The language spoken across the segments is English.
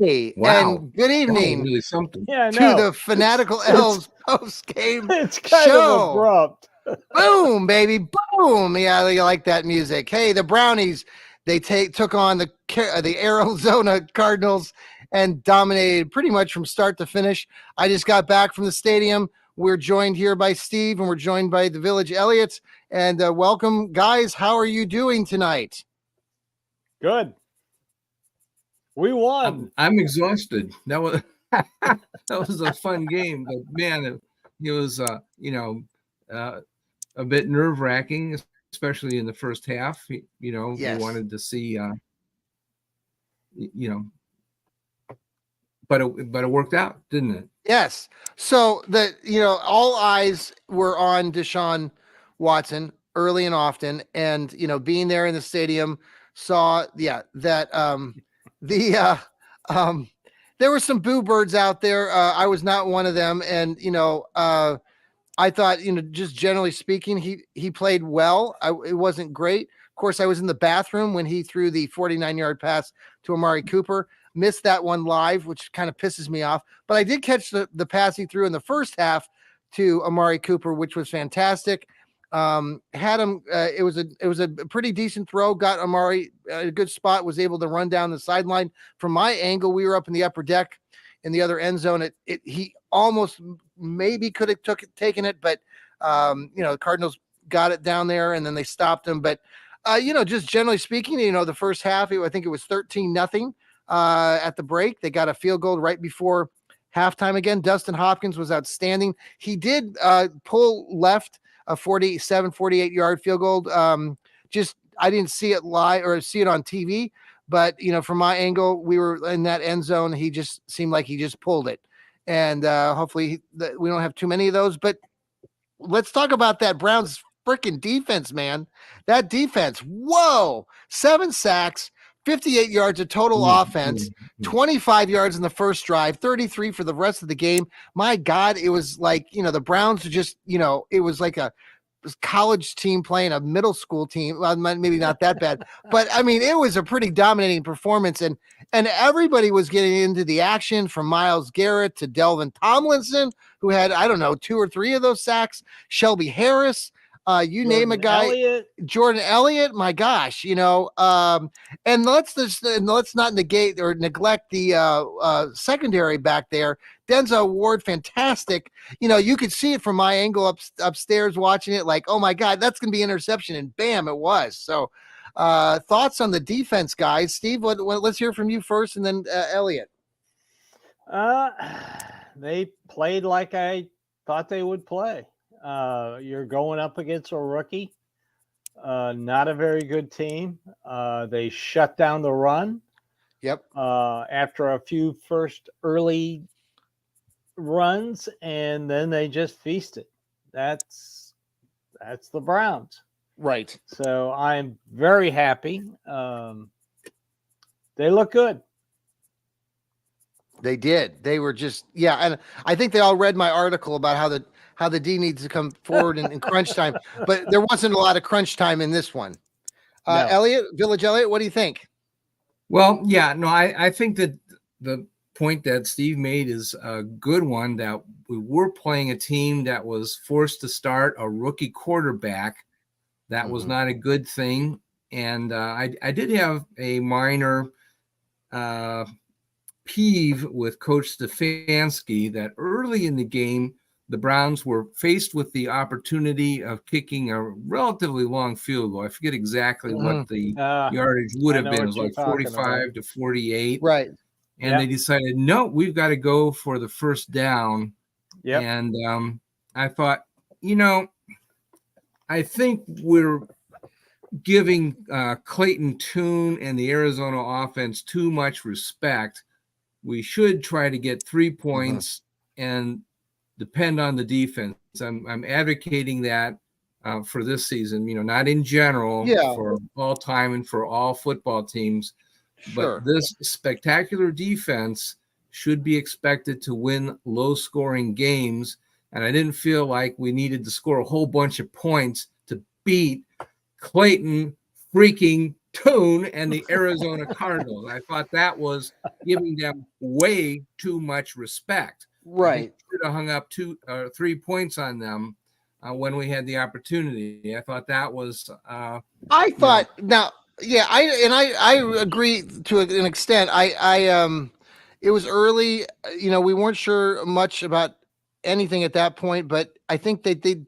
Hey, Wow. and good evening Really something. Yeah, to the Fanatical Elves post-game It's kind show. of abrupt. Boom, baby, boom. Yeah, you like that music. Hey, the Brownies, they took on the Arizona Cardinals and dominated pretty much from start to finish. I just got back from the stadium. We're joined here by Steve, and we're joined by the Village Elliots. And welcome, guys. How are you doing tonight? Good. We won. I'm exhausted. That was that was a fun game, but man, it was a bit nerve-wracking, especially in the first half. Yes. We wanted to see but it worked out, didn't it? Yes. So all eyes were on Deshaun Watson early and often, and being there in the stadium saw that there were some boo birds out there. I was not one of them, and I thought just generally speaking, he played well. It wasn't great. Of course, I was in the bathroom when he threw the 49-yard pass to Amari Cooper. Missed that one live, which kind of pisses me off. But I did catch the pass he threw in the first half to Amari Cooper, which was fantastic. Had him. It was a pretty decent throw. Got Amari a good spot. Was able to run down the sideline. From my angle, we were up in the upper deck in the other end zone. He almost maybe could have taken it, but the Cardinals got it down there and then they stopped him. But just generally speaking, the first half, I think it was 13-0. At the break, they got a field goal right before halftime again. Dustin Hopkins was outstanding. He did pull left a 48-yard field goal. I didn't see it live or see it on TV, but from my angle, we were in that end zone. He just seemed like he just pulled it, and hopefully we don't have too many of those. But let's talk about that Browns freaking defense, man. That defense, whoa, 7 sacks. 58 yards of total offense, 25 yards in the first drive, 33 for the rest of the game. My God, it was like, the Browns just, it was like a college team playing a middle school team. Well, maybe not that bad, but I mean, it was a pretty dominating performance, and everybody was getting into the action, from Myles Garrett to Delvin Tomlinson, who had, 2 or 3 of those sacks, Shelby Harris, name a guy, Jordan Elliott, my gosh, and let's not negate or neglect the secondary back there. Denzel Ward, fantastic. You could see it from my angle upstairs watching it, like, oh my God, that's going to be interception, and bam, it was. So thoughts on the defense, guys? Steve, let's hear from you first, and then Elliott. They played like I thought they would play. You're going up against a rookie, not a very good team. They shut down the run. Yep. After a few first early runs, and then they just feasted. That's the Browns. Right. So I'm very happy. They look good. They did. They were just, and I think they all read my article about how the D needs to come forward in crunch time, but there wasn't a lot of crunch time in this one. No. Elliott, Village Elliott, what do you think? Well, I think that the point that Steve made is a good one, that we were playing a team that was forced to start a rookie quarterback. That was not a good thing. And I did have a minor peeve with Coach Stefanski, that early in the game, the Browns were faced with the opportunity of kicking a relatively long field goal. I forget exactly what the yardage would have been. It was like 45 to 48. Right. And they decided, no, we've got to go for the first down. Yep. And I thought, I think we're giving Clayton Tune and the Arizona offense too much respect. We should try to get 3 points and depend on the defense. I'm advocating that for this season, not in general, for all time and for all football teams. Sure. But this spectacular defense should be expected to win low-scoring games, and I didn't feel like we needed to score a whole bunch of points to beat Clayton freaking Tune and the Arizona Cardinals. I thought that was giving them way too much respect. I think we should have hung up 2 or 3 points on them when we had the opportunity. I thought that was. I thought now, yeah, I agree to an extent. It was early. We weren't sure much about anything at that point, but I think they.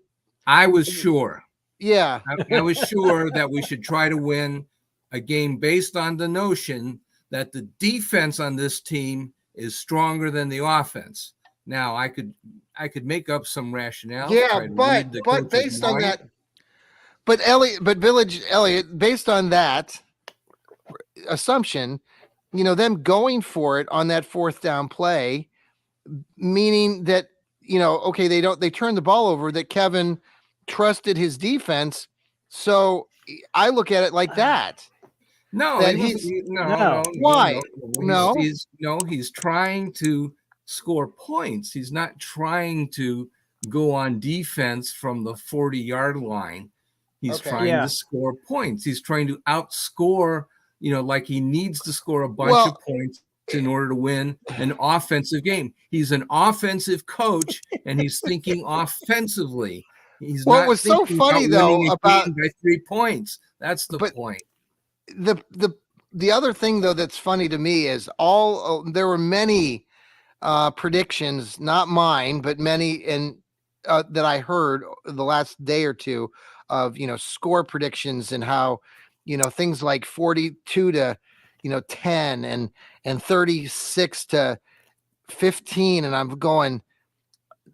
I was sure. Yeah, I was sure that we should try to win a game based on the notion that the defense on this team is stronger than the offense. Now I could make up some rationale. Yeah, but based on that, Elliot, based on that assumption, them going for it on that 4th down play, meaning that okay, they turned the ball over, that Kevin trusted his defense. So I look at it like that. No, that no. Why? He's trying to score points. He's not trying to go on defense from the 40-yard line. He's trying to score points. He's trying to outscore, like he needs to score a bunch of points in order to win an offensive game. He's an offensive coach, and he's thinking offensively. He's not. What was so funny though about by 3 points? That's the point. The other thing though that's funny to me is there were many predictions, not mine, but many that I heard the last day or two of score predictions, and how things like 42 to 10 and 36 to 15, and I'm going,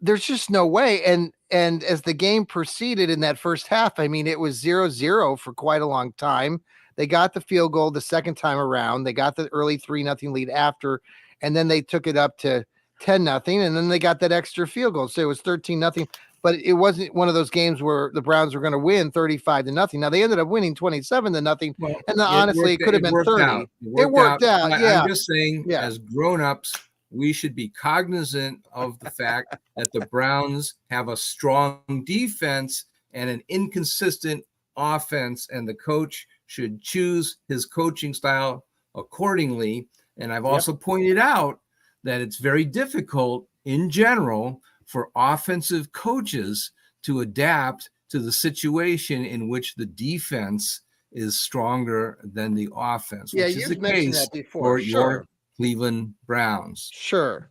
there's just no way. And as the game proceeded in that first half, I mean, it was 0-0 for quite a long time. They got the field goal the second time around. They got the early 3-0 lead after, and then they took it up to 10-0, and then they got that extra field goal. So it was 13-0, but it wasn't one of those games where the Browns were going to win 35-0. Now they ended up winning 27-0, and honestly, it could have been 30. It worked out. Yeah. I'm just saying, as grown-ups, we should be cognizant of the fact that the Browns have a strong defense and an inconsistent offense, and the coach should choose his coaching style accordingly. And I've also pointed out that it's very difficult in general for offensive coaches to adapt to the situation in which the defense is stronger than the offense, which is the case for your Cleveland Browns. Sure.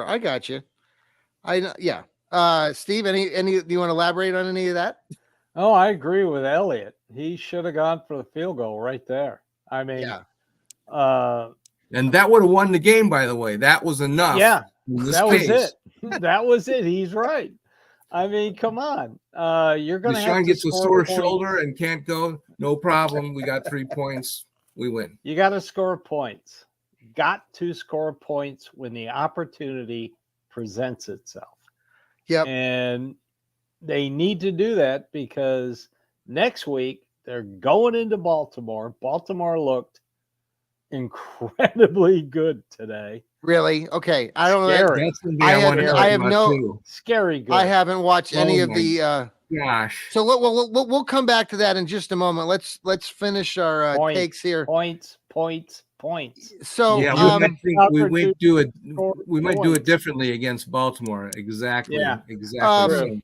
I got you. Steve, any do you want to elaborate on any of that? Oh, I agree with Elliot. He should have gone for the field goal right there. I mean, and that would have won the game, by the way. That was enough. Yeah, that was it. That was it. He's right. I mean, come on. You're going to have to gets a sore shoulder and can't go. No problem. We got 3 points. We win. You got to score points. Got to score points when the opportunity presents itself. Yep. And they need to do that because next week they're going into Baltimore. Baltimore looked incredibly good today. Really? Okay. I don't know. I have no scary good. I haven't watched any of the gosh. So we'll come back to that in just a moment. Let's finish our takes here. Points. So we might do it. We might do it differently against Baltimore. Exactly. Yeah. Exactly.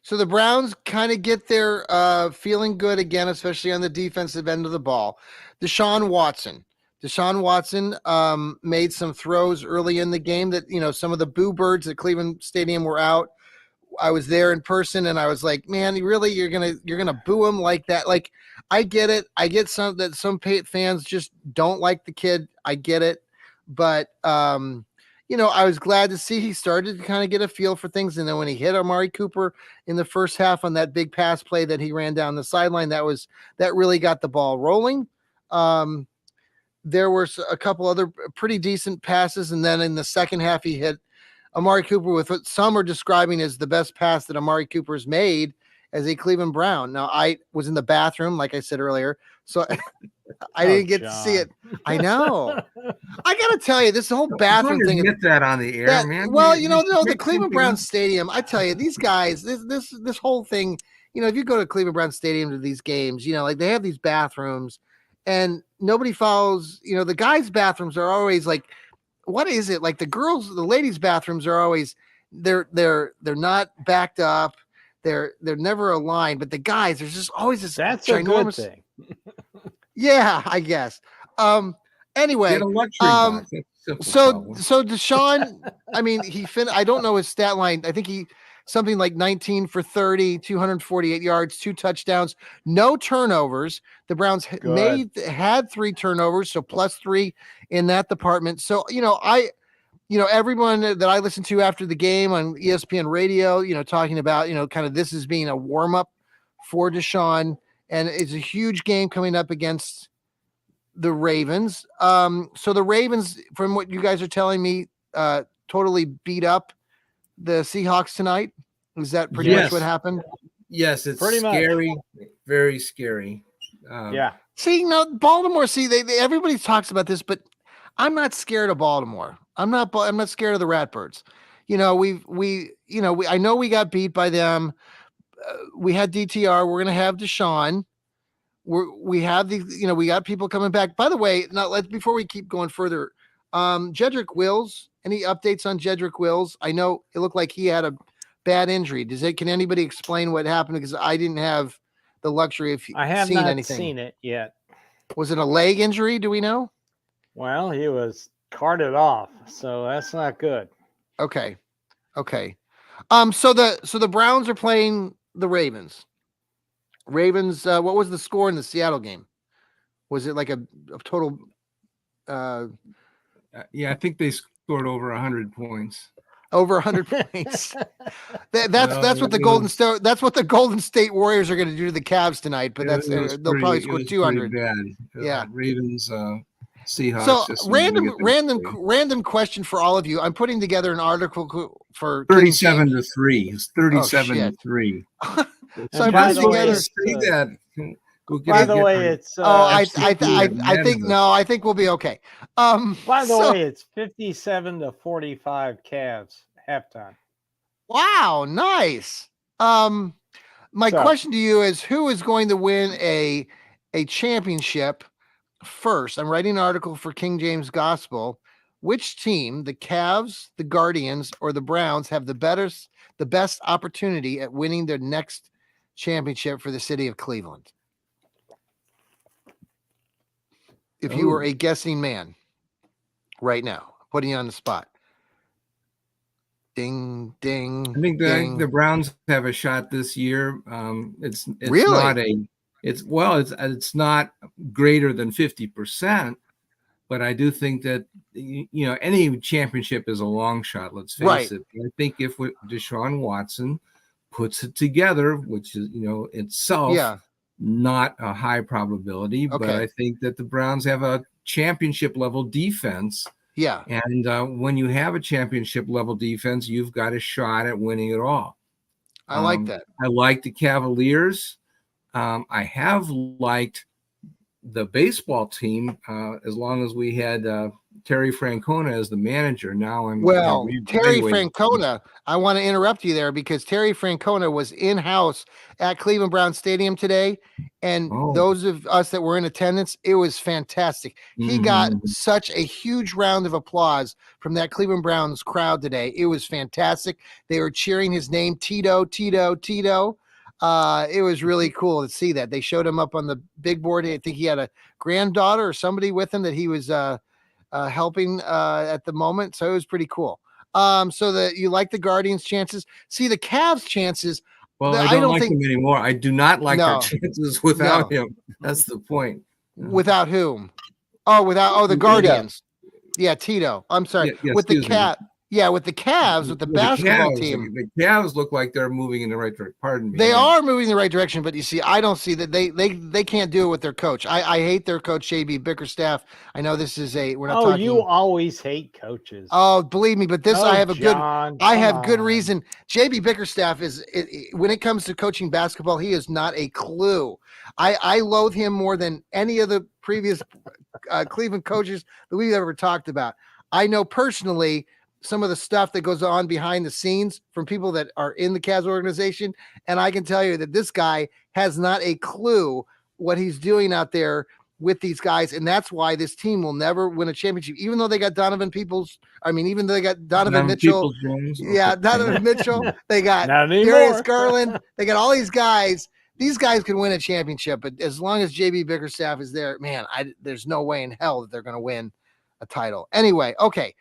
So the Browns kind of get their feeling good again, especially on the defensive end of the ball. Deshaun Watson made some throws early in the game that, some of the boo birds at Cleveland Stadium were out. I was there in person and I was like, man, really, you're going to boo him like that? Like, I get it. I get some fans just don't like the kid. I get it. But, I was glad to see he started to kind of get a feel for things. And then when he hit Amari Cooper in the first half on that big pass play that he ran down the sideline, that really got the ball rolling. There were a couple other pretty decent passes. And then in the second half, he hit Amari Cooper with what some are describing as the best pass that Amari Cooper's made as a Cleveland Brown. Now, I was in the bathroom, like I said earlier, so I didn't get to see it. I know. I got to tell you, this whole bathroom thing. Get that on the air, man. Well, the Cleveland Browns Stadium, I tell you, these guys, this whole thing if you go to Cleveland Browns Stadium to these games, like they have these bathrooms and nobody follows, the guys' bathrooms are always like, what is it? Like the ladies' bathrooms are always, they're not backed up. They're never aligned, but the guys, there's just always this That's ginormous a good thing. Yeah, I guess. Anyway, Get a luxury box. That's a simple problem. so Deshaun, I mean, I don't know his stat line. I think he something like 19 for 30, 248 yards, 2 touchdowns, no turnovers. The Browns had 3 turnovers, so +3 in that department. So, everyone that I listened to after the game on ESPN radio, talking about, kind of this as being a warm-up for Deshaun, and it's a huge game coming up against the Ravens. So the Ravens, from what you guys are telling me, totally beat up the Seahawks tonight. Is that pretty much what happened? Yes, it's Pretty scary, very scary. Yeah. See, no, Baltimore. See, everybody talks about this, but I'm not scared of Baltimore. I'm not scared of the Ratbirds. I know we got beat by them. We had DTR. We're gonna have Deshaun. We have we got people coming back. By the way, before we keep going further, Jedrick Wills. Any updates on Jedrick Wills? I know it looked like he had a bad injury. Can anybody explain what happened? Because I didn't have the luxury of I have seeing not anything. seen it yet. Was it a leg injury? Do we know? Well, he was carted off, so that's not good. Okay. So the Browns are playing the Ravens. Ravens, what was the score in the Seattle game? Was it like a total? Yeah, I think they scored over 100 points. Over 100 points. That's what the Golden State Warriors are going to do to the Cavs tonight. But they'll probably score 200. Bad. Yeah, Ravens, Seahawks. So random question for all of you. I'm putting together an article for 37 to 3. It's 37 to 3. So I'm putting together. By the way, it's. I think we'll be okay. By the way, it's 57 to 45 Cavs halftime. Wow, nice. My question to you is, who is going to win a championship first? I'm writing an article for King James Gospel. Which team, the Cavs, the Guardians, or the Browns, have the best opportunity at winning their next championship for the city of Cleveland? If you were a guessing man right now, putting you on the spot. Ding, ding. I think ding. the Browns have a shot this year. It's really? It's not greater than 50%, but I do think that any championship is a long shot. Let's face it. I think if Deshaun Watson puts it together, which is itself not a high probability, but I think that the Browns have a championship level defense. Yeah. And when you have a championship level defense, you've got a shot at winning it all. I like that. I like the Cavaliers. I have liked the baseball team as long as we had Terry Francona as the manager. Now Terry Francona, I want to interrupt you there because Terry Francona was in-house at Cleveland Browns Stadium today. And those of us that were in attendance, it was fantastic. He got such a huge round of applause from that Cleveland Browns crowd today. It was fantastic. They were cheering his name, Tito, Tito, Tito. It was really cool to see that. They showed him up on the big board. I think he had a granddaughter or somebody with him that he was helping at the moment. So it was pretty cool. So that you like the Guardians' chances. See, the Cavs' chances. Well, I don't like them anymore. I do not like our chances without him. That's the point. Without whom? The Guardians. Yeah, Tito. I'm sorry. With the Cavs. Yeah, with the Cavs, with the basketball team. The Cavs look like they're moving in the right direction. Pardon me. They are moving in the right direction, but you see, I don't see that they can't do it with their coach. I hate their coach, JB Bickerstaff. I know this is we're not talking. You always hate coaches. Oh, believe me, but this I have good reason. JB Bickerstaff when it comes to coaching basketball, he is not a clue. I loathe him more than any of the previous Cleveland coaches that we've ever talked about. I know personally some of the stuff that goes on behind the scenes from people that are in the Cavs organization, and I can tell you that this guy has not a clue what he's doing out there with these guys, and that's why this team will never win a championship, even though they got Donovan Mitchell. Jones. Yeah, Donovan Mitchell. They got Not Darius anymore. Garland. They got all these guys. These guys can win a championship, but as long as JB Bickerstaff is there, man, there's no way in hell that they're going to win a title. Anyway, okay.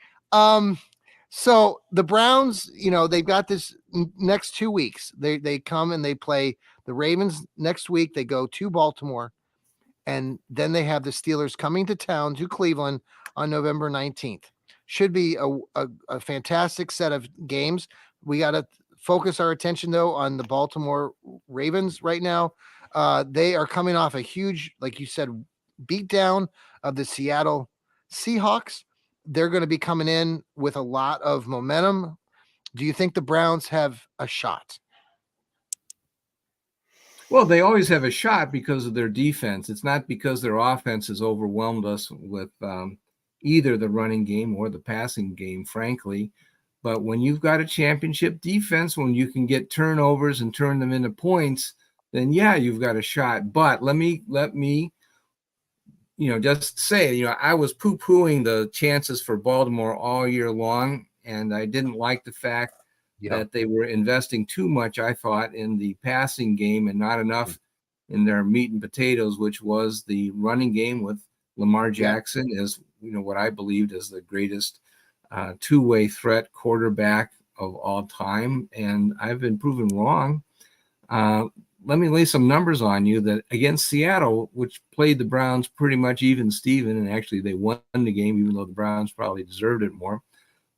So the Browns, they've got this next 2 weeks. They come and they play the Ravens next week. They go to Baltimore, and then they have the Steelers coming to town to Cleveland on November 19th. Should be a fantastic set of games. We got to focus our attention, though, on the Baltimore Ravens right now. They are coming off a huge, like you said, beatdown of the Seattle Seahawks. They're going to be coming in with a lot of momentum. Do you think the Browns have a shot? Well, they always have a shot because of their defense. It's not because their offense has overwhelmed us with either the running game or the passing game, frankly. But when you've got a championship defense, when you can get turnovers and turn them into points, then yeah, you've got a shot. But let me just say, I was poo-pooing the chances for Baltimore all year long, and I didn't like the fact that they were investing too much, I thought, in the passing game and not enough in their meat and potatoes, which was the running game with Lamar Jackson as, what I believed is the greatest two-way threat quarterback of all time. And I've been proven wrong. Let me lay some numbers on you that against Seattle, which played the Browns pretty much even Steven, and actually they won the game, even though the Browns probably deserved it more.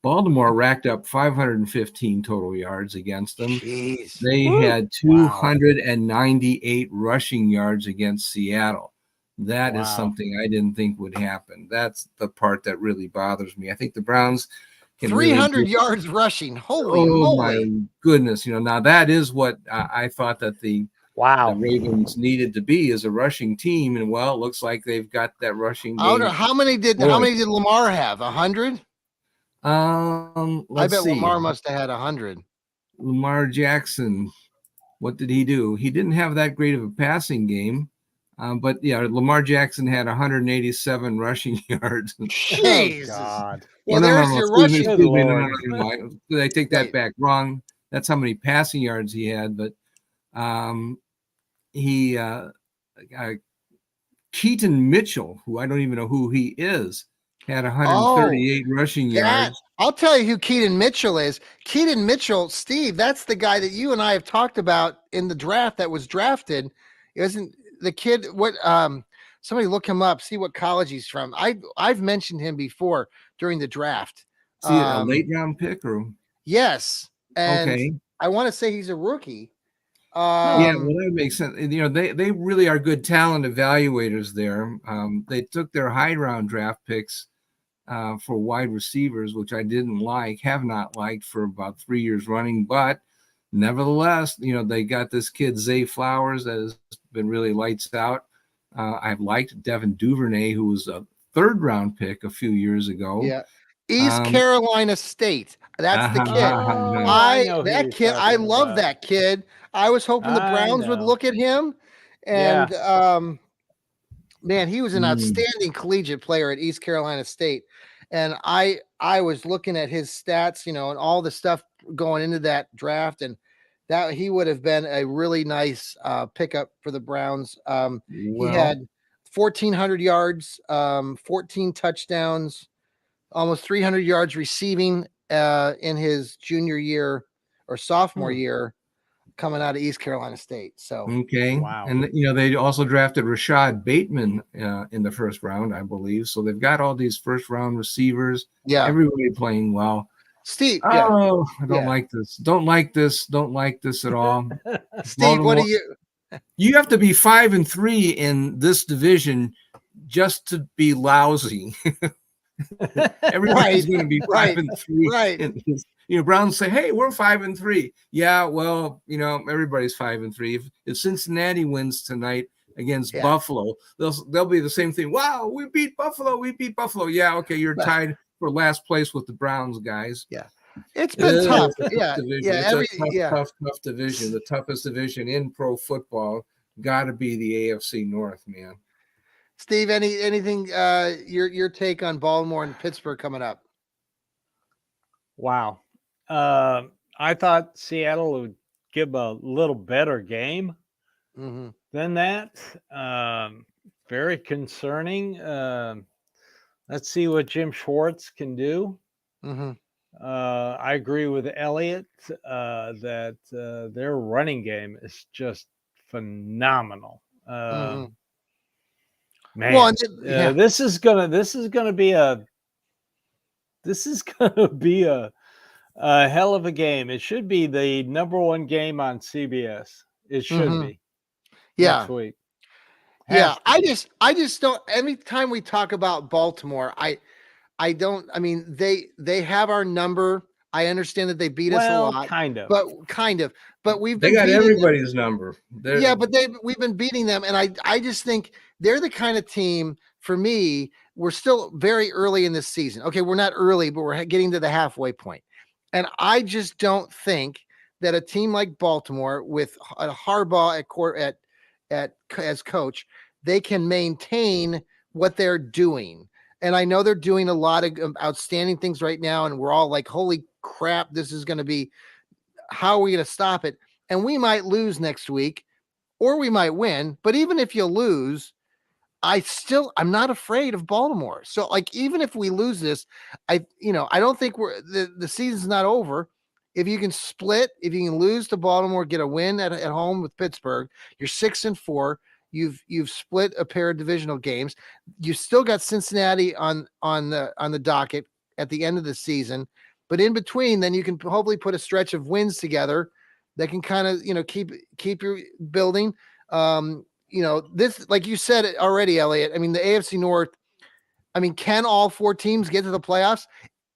Baltimore racked up 515 total yards against them. Jeez. They had 298 rushing yards against Seattle. That is something I didn't think would happen. That's the part that really bothers me. I think the Browns can 300 yards rushing. Holy moly. My goodness. Now that is what I thought that the Ravens needed to be as a rushing team. And it looks like they've got that rushing game. How many did Lamar have? 100? Let's see. Lamar must have had 100. Lamar Jackson, what did he do? He didn't have that great of a passing game. But Lamar Jackson had 187 rushing yards. Jeez. Oh, God. Well, there's your rushing. Did I take that back? Wrong. That's how many passing yards he had. But Keaton Mitchell, who I don't even know who he is, had 138 rushing yards. I'll tell you who Keaton Mitchell is. Keaton Mitchell, Steve, that's the guy that you and I have talked about in the draft that was drafted. Isn't the kid somebody look him up, see what college he's from. I've mentioned him before during the draft. Is he a late round pick or? Yes. And I want to say he's a rookie. That makes sense. They really are good talent evaluators there. They took their high round draft picks for wide receivers, which I have not liked for about 3 years running. But nevertheless, they got this kid, Zay Flowers, that has been really lights out. I've liked Devin Duvernay, who was a 3rd round pick a few years ago. Yeah. East Carolina State. That's the kid. I love that kid. I was hoping the Browns would look at him. And man, he was an outstanding collegiate player at East Carolina State. And I was looking at his stats, and all the stuff going into that draft, and that he would have been a really nice pickup for the Browns. He had 1,400 yards, 14 touchdowns, almost 300 yards receiving in his junior year or sophomore year coming out of East Carolina State. So and they also drafted Rashad Bateman in the 1st round, I believe. So they've got all these 1st round receivers. Everybody playing well. Steve, I don't like this. Don't like this at all. Steve, what do you? You have to be 5-3 in this division just to be lousy. Everybody's going to be 5-3. Right. Browns say, "Hey, we're 5-3." Yeah, well, everybody's 5-3. If Cincinnati wins tonight against Buffalo, they'll be the same thing. Wow, we beat Buffalo. Yeah, okay, you're tied for last place with the Browns guys. Yeah. It's been tough. Yeah. Division. Yeah. It's a tough division. The toughest division in pro football. Got to be the AFC North, man. Steve, anything your take on Baltimore and Pittsburgh coming up? Wow. I thought Seattle would give a little better game than that. Very concerning. Let's see what Jim Schwartz can do. I agree with Elliott that their running game is just phenomenal. Man, Well, this is gonna be a hell of a game. It should be the number one game on CBS. It should be. Next week. Yeah, I just don't. Every time we talk about Baltimore, I don't. I mean, they have our number. I understand that they beat us a lot, kind of. But we've they got everybody's number. We've been beating them, and I just think they're the kind of team. For me, we're still very early in this season. Okay, we're not early, but we're getting to the halfway point, and I just don't think that a team like Baltimore with a Harbaugh as coach, they can maintain what they're doing. And I know they're doing a lot of outstanding things right now. And we're all like, holy crap, this is going to be, how are we going to stop it? And we might lose next week or we might win. But even if you lose, I'm not afraid of Baltimore. So like, even if we lose this, I don't think the season's not over. If you can split, if you can lose to Baltimore, get a win at home with Pittsburgh, you're 6-4. You've split a pair of divisional games. You still got Cincinnati on the docket at the end of the season, but in between, then you can hopefully put a stretch of wins together that can kind of keep your building. This, like you said already, Elliot. I mean, the AFC North. I mean, can all four teams get to the playoffs?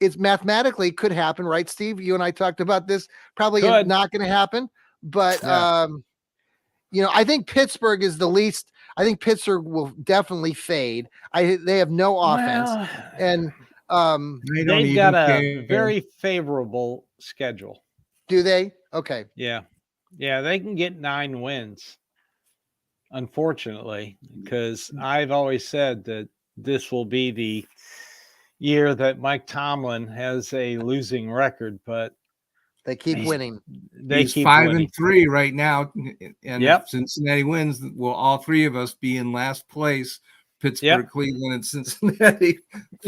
It's mathematically could happen, right, Steve? You and I talked about this. Probably not going to happen, but I think Pittsburgh is the least. I think Pittsburgh will definitely fade. They have no offense, and they've got a very favorable schedule. Do they? Okay. Yeah, they can get 9 wins. Unfortunately, because I've always said that this will be the year that Mike Tomlin has a losing record, but they keep winning. He's 5-3 right now, and if Cincinnati wins, will all three of us be in last place? Pittsburgh, Cleveland, and Cincinnati.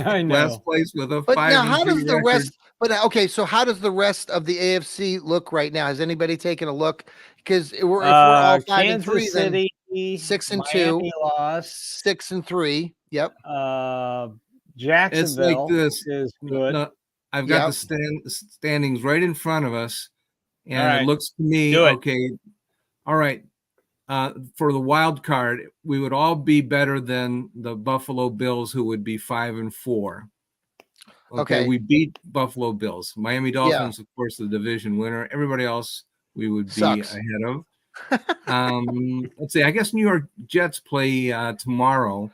I know. Last place with a 5-3 now, how does the record. rest? But okay, so how does the rest of the AFC look right now? Has anybody taken a look? Because if we're all 5-3, then 6-2, lost 6-3. Yep. Jacksonville is good. No, I've got the standings right in front of us, and it looks to me okay. All right, for the wild card, we would all be better than the Buffalo Bills, who would be 5-4. Okay, we beat Buffalo Bills. Miami Dolphins, of course, the division winner. Everybody else, we would be ahead of. Let's see. I guess New York Jets play tomorrow.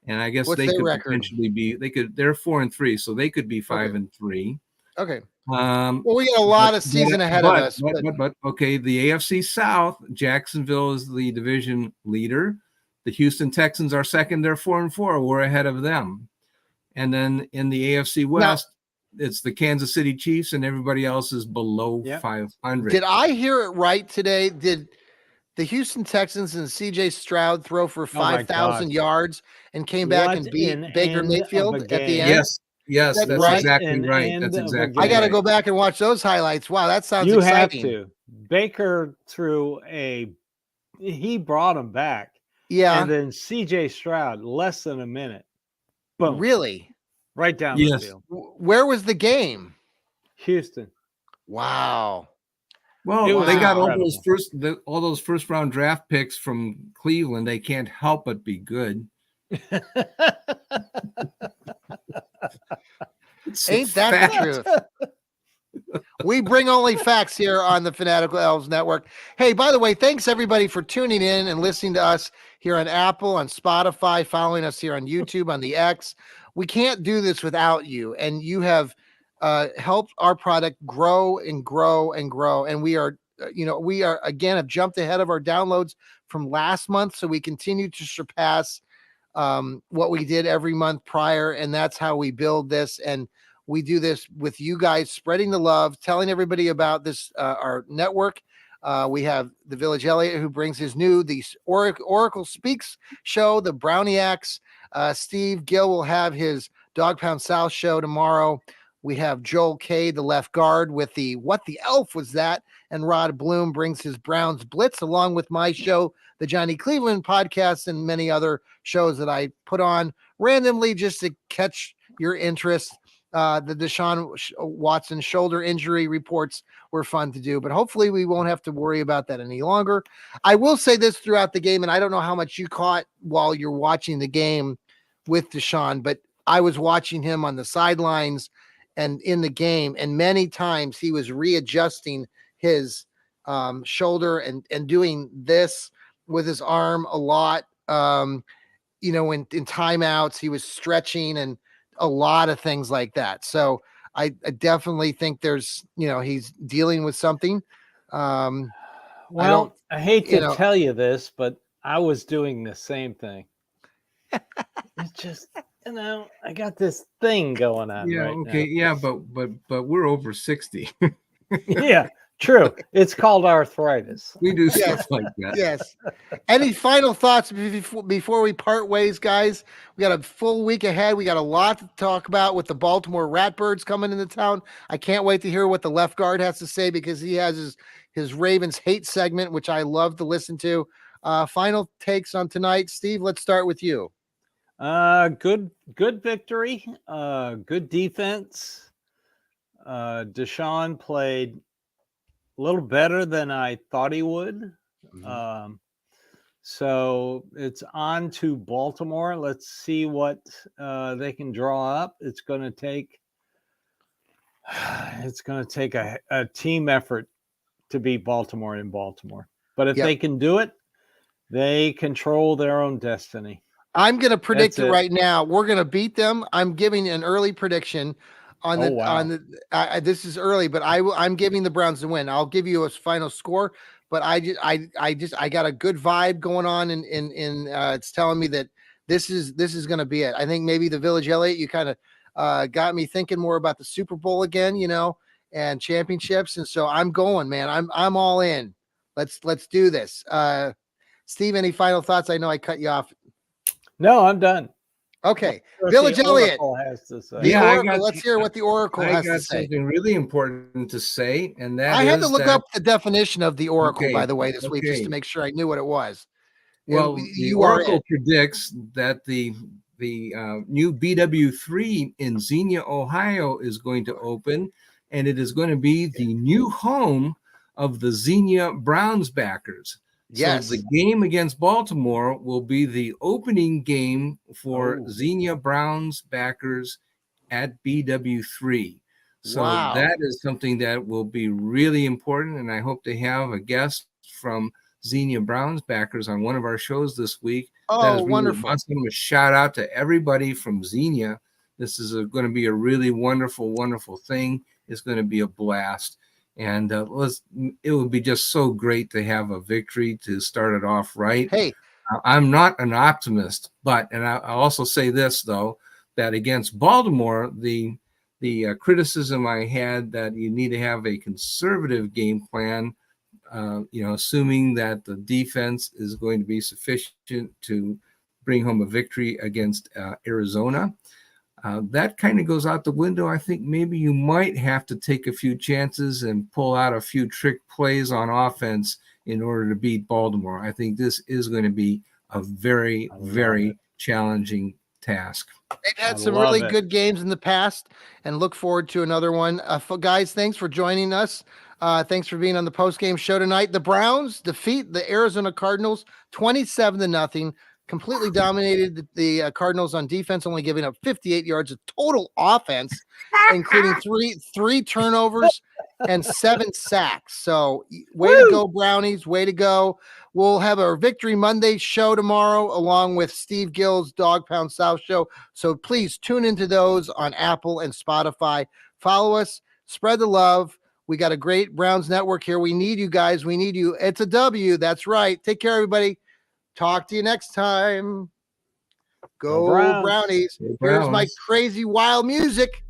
And I guess they could potentially be. They're 4-3, so they could be 5-3. Okay. Well, we got a lot of season ahead of us. But okay, the AFC South, Jacksonville is the division leader. The Houston Texans are second. They're 4-4. We're ahead of them. And then in the AFC West, it's the Kansas City Chiefs, and everybody else is below 500. Did I hear it right today? Did the Houston Texans and C.J. Stroud throw for 5,000 yards and came back and beat Baker Mayfield at the end? Yes, that's right? exactly right. That's exactly I got to go back and watch those highlights. Wow, that sounds exciting. You have to. Baker he brought him back. Yeah. And then C.J. Stroud, less than a minute. Boom. Really? Right down the field. Where was the game? Houston. Wow. Well, they got all those first round draft picks from Cleveland. They can't help but be good. Ain't that the truth? We bring only facts here on the Fanatical Elves Network. Hey, by the way, thanks everybody for tuning in and listening to us here on Apple, on Spotify, following us here on YouTube, on the X. we can't do this without you. And you have helped our product grow and grow and grow. And we are, we are again have jumped ahead of our downloads from last month. So we continue to surpass what we did every month prior. And that's how we build this. And we do this with you guys, spreading the love, telling everybody about this, our network. We have the Village Elliot, who brings the Oracle Speaks show, the Browniacs. Steve Gill will have his Dog Pound South show tomorrow. We have Joel K, the left guard, with the What the Elf Was That? And Rod Bloom brings his Browns Blitz, along with my show, the Johnny Cleveland podcast, and many other shows that I put on randomly just to catch your interest. The Deshaun Watson shoulder injury reports were fun to do, but hopefully we won't have to worry about that any longer. I will say this throughout the game, and I don't know how much you caught while you're watching the game with Deshaun, but I was watching him on the sidelines and in the game, and many times he was readjusting his shoulder and doing this with his arm a lot. In timeouts, he was stretching and a lot of things like that. So I definitely think there's, he's dealing with something. I hate to tell you this, but I was doing the same thing. It's just, I got this thing going on. Yeah. Right Okay. now. Yeah. But we're over 60. Yeah, true. It's called arthritis. We do stuff like that. Yes. Any final thoughts before we part ways, guys? We got a full week ahead. We got a lot to talk about with the Baltimore Ratbirds coming into town. I can't wait to hear what the left guard has to say, because he has his Ravens hate segment, which I love to listen to. Final takes on tonight. Steve, let's start with you. Good victory. Good defense. Deshaun played a little better than I thought he would. Mm-hmm. So it's on to Baltimore. Let's see what they can draw up. It's going to take a team effort to beat Baltimore in Baltimore. But if they can do it, they control their own destiny. I'm going to predict it right now. We're going to beat them. I'm giving an early prediction on this is early, but I'm giving the Browns the win. I'll give you a final score, but I got a good vibe going on, and it's telling me that this is going to be it. I think maybe the Village Elliot, you kind of got me thinking more about the Super Bowl again, and championships. And so I'm going, man. I'm all in. Let's do this. Steve, any final thoughts? I know I cut you off. No, I'm done. Okay, Village Elliot has to say. Let's hear what the Oracle has to say. I got something really important to say, and that I had to look up the definition of the Oracle, by the way, this week, just to make sure I knew what it was. Well, the Oracle predicts that the new BW3 in Xenia, Ohio, is going to open, and it is going to be the new home of the Xenia Browns backers. Yes. So the game against Baltimore will be the opening game for Xenia Browns backers at BW3. So that is something that will be really important, and I hope to have a guest from Xenia Browns backers on one of our shows this week. Oh, really wonderful. Awesome. A shout out to everybody from Xenia. This is going to be a really wonderful, wonderful thing. It's going to be a blast. And it would be just so great to have a victory to start it off right. Hey, I'm not an optimist, and I'll also say this, though, that against Baltimore, the criticism I had that you need to have a conservative game plan, assuming that the defense is going to be sufficient to bring home a victory against Arizona. That kind of goes out the window. I think maybe you might have to take a few chances and pull out a few trick plays on offense in order to beat Baltimore. I think this is going to be a very, very challenging task. They've had some really good games in the past, and look forward to another one. Guys, thanks for joining us. Thanks for being on the postgame show tonight. The Browns defeat the Arizona Cardinals 27-0. completely dominated the Cardinals on defense, only giving up 58 yards of total offense, including three turnovers and 7 sacks. So way to go, Brownies. Way to go. We'll have our Victory Monday show tomorrow, along with Steve Gill's Dog Pound South show. So please tune into those on Apple and Spotify. Follow us, spread the love. We got a great Browns network here. We need you guys. We need you. It's a W. That's right. Take care, everybody. Talk to you next time. Go Browns. Brownies. Go Here's my Browns. crazy wild music.